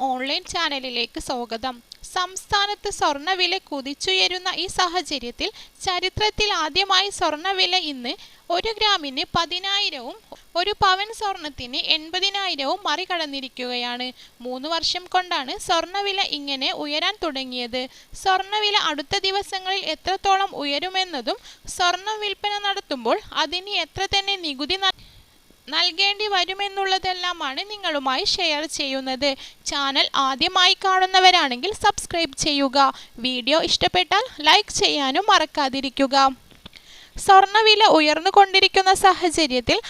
Online ചാനലിലേക്ക് സ്വാഗതം. സംസ്ഥാനത്ത് സ്വർണ്ണവില കുതിച്ചുയരുന്ന ഈ സാഹചര്യത്തിൽ ചരിത്രത്തിൽ ആദ്യമായി സ്വർണ്ണവില ഇന്ന് 1 ഗ്രാമിന് 10,000-ഉം 1 പവൻ സ്വർണത്തിന് 80,000-ഉം മറികടന്നിരിക്കുകയാണ്. 3 വർഷം കൊണ്ടാണ് സ്വർണ്ണവില ഇങ്ങനെ ഉയരാൻ തുടങ്ങിയത്. സ്വർണ്ണവില അടുത്ത ദിവസങ്ങളിൽ എത്രത്തോളം ഉയരുമെന്നതും സ്വർണം വിൽപ്പന നടത്തുമ്പോൾ അതിന് എത്ര തന്നെ നികുതി നൽകേണ്ടി വരുമെന്നുള്ളതെല്ലാമാണ് നിങ്ങളുമായി ഷെയർ ചെയ്യുന്നത്. ചാനൽ ആദ്യമായി കാണുന്നവരാണെങ്കിൽ സബ്സ്ക്രൈബ് ചെയ്യുക. വീഡിയോ ഇഷ്ടപ്പെട്ടാൽ ലൈക്ക് ചെയ്യാനും മറക്കാതിരിക്കുക. സ്വർണ്ണവില ഉയർന്നുകൊണ്ടിരിക്കുന്ന സാഹചര്യത്തിൽ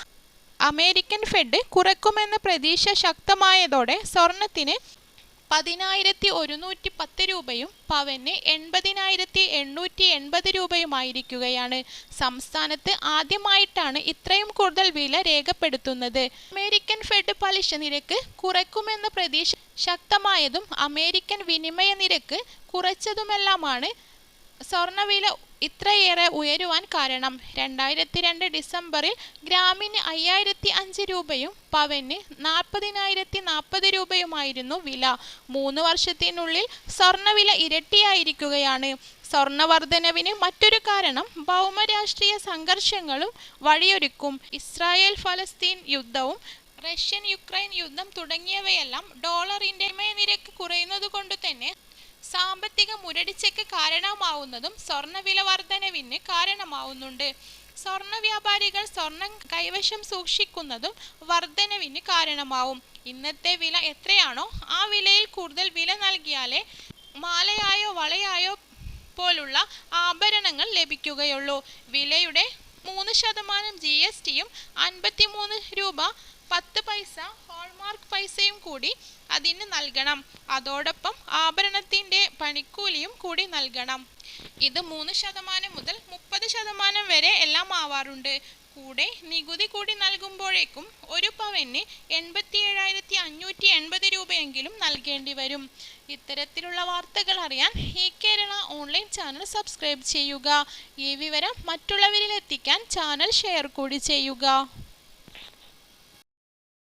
അമേരിക്കൻ ഫെഡ് കുറയ്ക്കുമെന്ന പ്രതീക്ഷ ശക്തമായതോടെ സ്വർണത്തിന് 10,110 രൂപയും പവന് 80,880 രൂപയുമായിരിക്കുകയാണ്. സംസ്ഥാനത്ത് ആദ്യമായിട്ടാണ് ഇത്രയും കൂടുതൽ വില രേഖപ്പെടുത്തുന്നത്. അമേരിക്കൻ ഫെഡ് പലിശ നിരക്ക് കുറയ്ക്കുമെന്ന പ്രതീക്ഷ ശക്തമായതും അമേരിക്കൻ വിനിമയ നിരക്ക് കുറച്ചതുമെല്ലാമാണ് സ്വർണ്ണവില ഇത്രയേറെ ഉയരുവാൻ കാരണം. 2002 ഡിസംബറിൽ ഗ്രാമിന് 5,005 രൂപയും പവന് 40,040 രൂപയുമായിരുന്നു വില. 3 വർഷത്തിനുള്ളിൽ സ്വർണ്ണവില ഇരട്ടിയായിരിക്കുകയാണ്. സ്വർണ്ണവർദ്ധനവിന് മറ്റൊരു കാരണം ഭൗമരാഷ്ട്രീയ സംഘർഷങ്ങളും വഴിയൊരുക്കും. ഇസ്രായേൽ ഫലസ്തീൻ യുദ്ധവും റഷ്യൻ യുക്രൈൻ യുദ്ധം തുടങ്ങിയവയെല്ലാം ഡോളറിന്റെ വിനിമയ നിരക്ക് കുറയുന്നതുകൊണ്ട് തന്നെ സാമ്പത്തിക മുരടിച്ചയ്ക്ക് കാരണമാവുന്നതും സ്വർണ്ണവില വർധനവിന് കാരണമാവുന്നുണ്ട്. സ്വർണ്ണ വ്യാപാരികൾ സ്വർണം കൈവശം സൂക്ഷിക്കുന്നതും വർധനവിന് കാരണമാവും. ഇന്നത്തെ വില എത്രയാണോ ആ വിലയിൽ കൂടുതൽ വില നൽകിയാലേ മാലയായോ വളയായോ പോലുള്ള ആഭരണങ്ങൾ ലഭിക്കുകയുള്ളൂ. വിലയുടെ 3% GSTയും 53 രൂപ 10 പൈസ ഹോൾമാർക്ക് പൈസയും കൂടി അതിന് നൽകണം. അതോടൊപ്പം ആഭരണത്തിന്റെ പണിക്കൂലിയും കൂടി നൽകണം. ഇത് 3% മുതൽ 30% വരെ എല്ലാം ആവാറുണ്ട്. കൂടെ നികുതി കൂടി നൽകുമ്പോഴേക്കും 1 പവന് 87,580 രൂപയെങ്കിലും നൽകേണ്ടി വരും. ഇത്തരത്തിലുള്ള വാർത്തകൾ അറിയാൻ ഈ കേരള ഓൺലൈൻ ചാനൽ സബ്സ്ക്രൈബ് ചെയ്യുക. ഈ വിവരം മറ്റുള്ളവരിൽ എത്തിക്കാൻ ചാനൽ ഷെയർ കൂടി ചെയ്യുക.